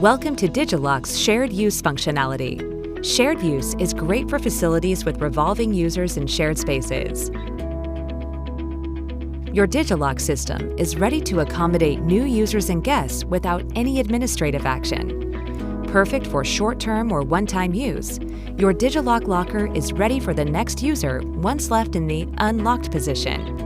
Welcome to Digilock's Shared Use functionality. Shared Use is great for facilities with revolving users and shared spaces. Your Digilock system is ready to accommodate new users and guests without any administrative action. Perfect for short-term or one-time use, your Digilock locker is ready for the next user once left in the unlocked position.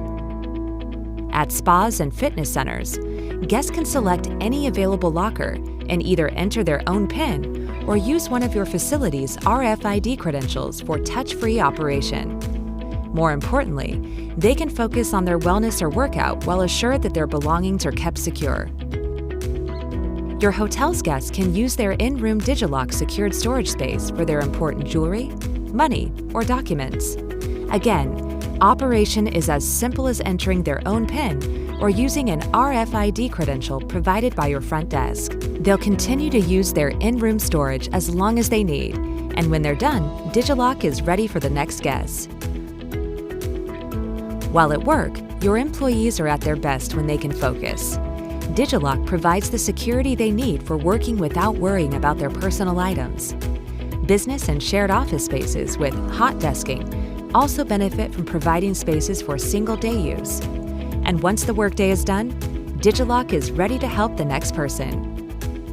At spas and fitness centers, guests can select any available locker and either enter their own PIN or use one of your facility's RFID credentials for touch-free operation. More importantly, they can focus on their wellness or workout while assured that their belongings are kept secure. Your hotel's guests can use their in-room Digilock secured storage space for their important jewelry, money, or documents. Again, operation is as simple as entering their own PIN or using an RFID credential provided by your front desk. They'll continue to use their in-room storage as long as they need, and when they're done, Digilock is ready for the next guest. While at work, your employees are at their best when they can focus. Digilock provides the security they need for working without worrying about their personal items. Business and shared office spaces with hot desking also benefit from providing spaces for single-day use. And once the workday is done, Digilock is ready to help the next person.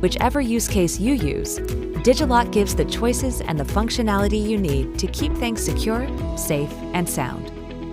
Whichever use case you use, Digilock gives the choices and the functionality you need to keep things secure, safe, and sound.